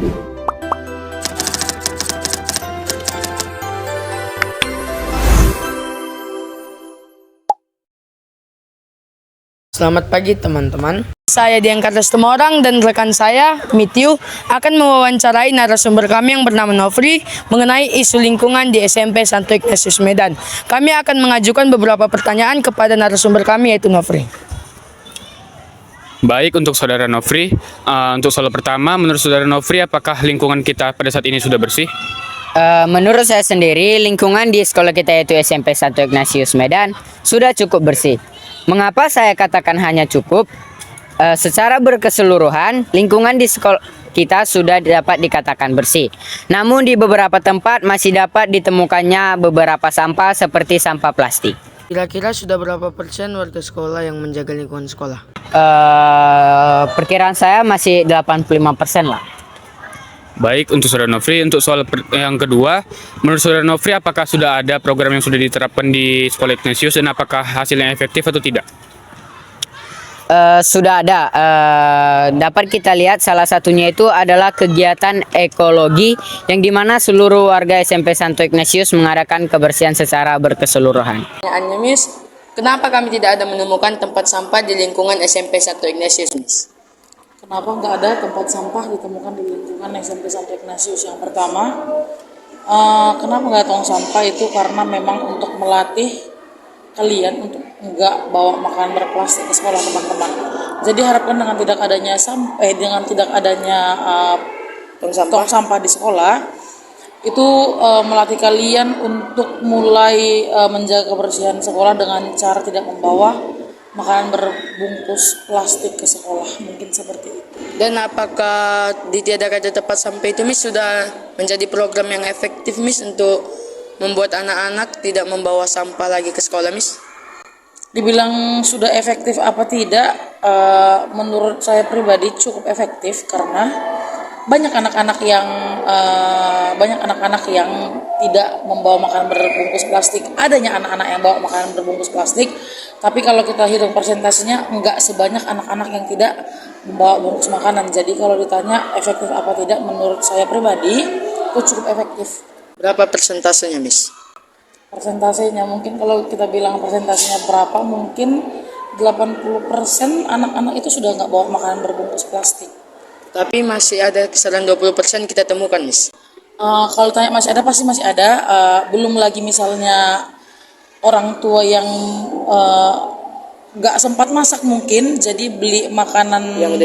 Selamat pagi teman-teman. Saya Dian Carlos Tumorang dan rekan saya, Mityu, akan mewawancarai narasumber kami yang bernama Nofri mengenai isu lingkungan di SMP Santo Ignatius Medan. Kami akan mengajukan beberapa pertanyaan kepada narasumber kami, yaitu Nofri. Baik, untuk saudara Nofri, untuk soal pertama, menurut saudara Nofri, apakah lingkungan kita pada saat ini sudah bersih? Menurut saya sendiri, lingkungan di sekolah kita yaitu SMP Santo Ignatius Medan sudah cukup bersih. Mengapa saya katakan hanya cukup? Secara berkeseluruhan, lingkungan di sekolah kita sudah dapat dikatakan bersih. Namun di beberapa tempat masih dapat ditemukannya beberapa sampah seperti sampah plastik. Kira-kira sudah berapa persen warga sekolah yang menjaga lingkungan sekolah? Perkiraan saya masih 85% lah. Baik, untuk saudara Nofri, untuk soal yang kedua, menurut saudara Nofri, apakah sudah ada program yang sudah diterapkan di sekolah Ignatius dan apakah hasilnya efektif atau tidak? Sudah ada. Dapat kita lihat salah satunya itu adalah kegiatan ekologi yang dimana seluruh warga SMP Santo Ignatius mengadakan kebersihan secara berkeseluruhan. Pertanyaannya, Miss, kenapa kami tidak ada menemukan tempat sampah di lingkungan SMP Santo Ignatius, Miss? Kenapa nggak ada tempat sampah ditemukan di lingkungan SMP Santo Ignatius? Yang pertama, kenapa nggak tong sampah itu karena memang untuk melatih kalian untuk nggak bawa makanan berplastik ke sekolah, teman-teman. Jadi harapkan dengan tidak adanya tong sampah di sekolah itu melatih kalian untuk mulai menjaga kebersihan sekolah dengan cara tidak membawa makanan berbungkus plastik ke sekolah, mungkin seperti itu. Dan apakah di Tiada Kata Tempat Sampah itu, Miss, sudah menjadi program yang efektif, Miss, untuk membuat anak-anak tidak membawa sampah lagi ke sekolah, Miss? Dibilang sudah efektif apa tidak, menurut saya pribadi cukup efektif karena banyak anak-anak yang tidak membawa makanan berbungkus plastik. Adanya anak-anak yang bawa makanan berbungkus plastik, tapi kalau kita hitung persentasenya enggak sebanyak anak-anak yang tidak membawa bungkus makanan. Jadi kalau ditanya efektif apa tidak, menurut saya pribadi itu cukup efektif. Berapa persentasenya, Miss? Persentasenya mungkin kalau kita bilang persentasenya berapa, mungkin 80% anak-anak itu sudah nggak bawa makanan berbungkus plastik. Tapi masih ada kisaran 20% kita temukan, Miss. Kalau tanya masih ada, pasti masih ada. Belum lagi misalnya orang tua yang nggak sempat masak mungkin, jadi beli makanan yang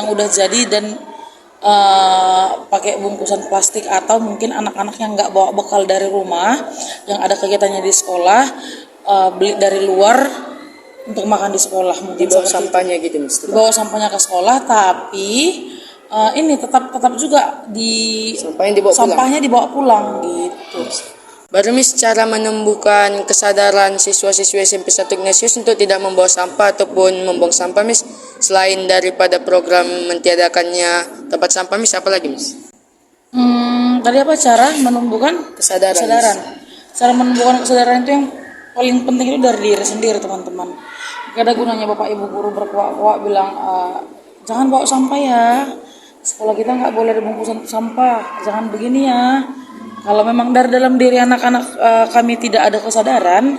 udah jadi dan pakai bungkusan plastik, atau mungkin anak-anak yang nggak bawa bekal dari rumah, yang ada kegiatannya di sekolah, beli dari luar untuk makan di sekolah. Mungkin dibawa sampahnya gitu, Miss. Dibawa sampahnya ke sekolah, tapi ini tetap juga sampahnya dibawa pulang gitu. Baru, Miss, cara menumbuhkan kesadaran siswa-siswi SMP Santo Ignatius untuk tidak membawa sampah ataupun membuang sampah, Miss, selain daripada program mentiadakannya tempat sampah, Miss, apa lagi, Miss? Tadi apa cara menumbuhkan kesadaran? Cara menumbuhkan kesadaran itu yang paling penting itu dari diri sendiri, teman-teman. Gak ada gunanya Bapak Ibu guru berkuak-kuak bilang jangan bawa sampah ya, sekolah kita nggak boleh ada bungkusan sampah, jangan begini ya. Kalau memang dari dalam diri anak-anak kami tidak ada kesadaran,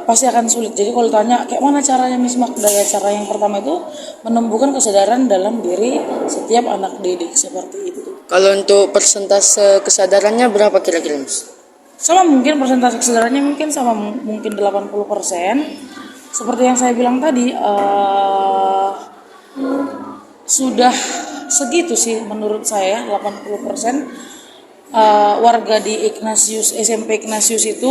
pasti akan sulit. Jadi kalau tanya kayak mana caranya, Miss Mak, daya cara yang pertama itu menumbuhkan kesadaran dalam diri setiap anak didik, seperti itu. Kalau untuk persentase kesadarannya berapa kira-kira, Miss? Sama mungkin persentase kesadarannya mungkin 80%. Seperti yang saya bilang tadi, sudah segitu sih menurut saya, 80%. Warga di SMP Ignatius itu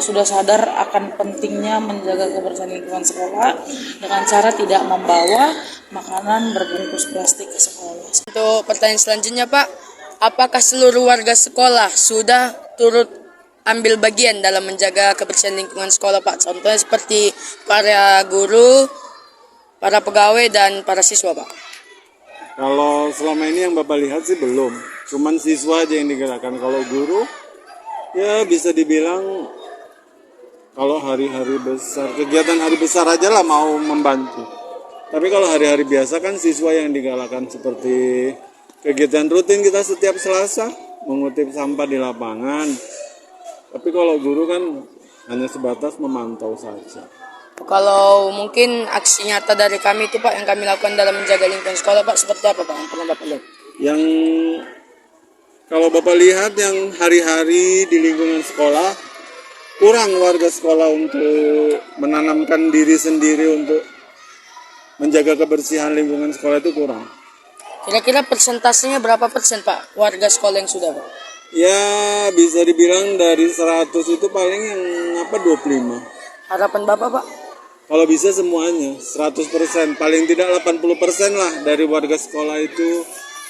sudah sadar akan pentingnya menjaga kebersihan lingkungan sekolah dengan cara tidak membawa makanan berbungkus plastik ke sekolah. Untuk pertanyaan selanjutnya, Pak, apakah seluruh warga sekolah sudah turut ambil bagian dalam menjaga kebersihan lingkungan sekolah, Pak? Contohnya seperti para guru, para pegawai, dan para siswa, Pak. Kalau selama ini yang Bapak lihat sih belum, cuman siswa aja yang digerakkan. Kalau guru, ya bisa dibilang kalau hari-hari besar, kegiatan hari besar aja lah mau membantu. Tapi kalau hari-hari biasa kan siswa yang digalakkan seperti kegiatan rutin kita setiap Selasa mengutip sampah di lapangan. Tapi kalau guru kan hanya sebatas memantau saja. Kalau mungkin aksi nyata dari kami itu Pak yang kami lakukan dalam menjaga lingkungan sekolah Pak seperti apa Pak yang pernah Bapak lihat? Yang kalau Bapak lihat yang hari-hari di lingkungan sekolah, kurang warga sekolah untuk menanamkan diri sendiri untuk menjaga kebersihan lingkungan sekolah itu kurang. Kira-kira persentasenya berapa persen Pak warga sekolah yang sudah Pak? Ya bisa dibilang dari 100 itu paling yang 25. Harapan Bapak Pak? Kalau bisa semuanya 100%, paling tidak 80% lah dari warga sekolah itu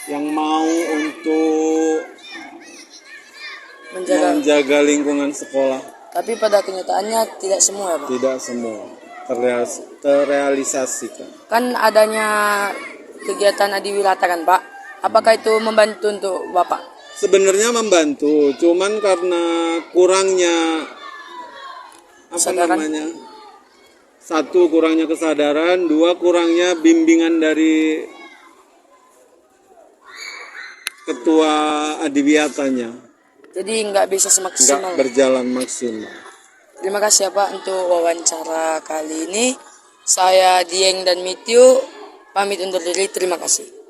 yang mau untuk menjaga lingkungan sekolah. Tapi pada kenyataannya tidak semua Pak. Tidak semua terrealisasikan. Kan adanya kegiatan adiwirata kan Pak. Apakah itu membantu untuk Bapak? Sebenarnya membantu, cuman karena kurangnya Kesadaran. Satu, kurangnya kesadaran. Dua, kurangnya bimbingan dari ketua adiwiyatanya. Jadi nggak bisa Nggak semaksimal. berjalan maksimal. Terima kasih ya Pak untuk wawancara kali ini. Saya Dieng dan Mityu pamit undur diri. Terima kasih.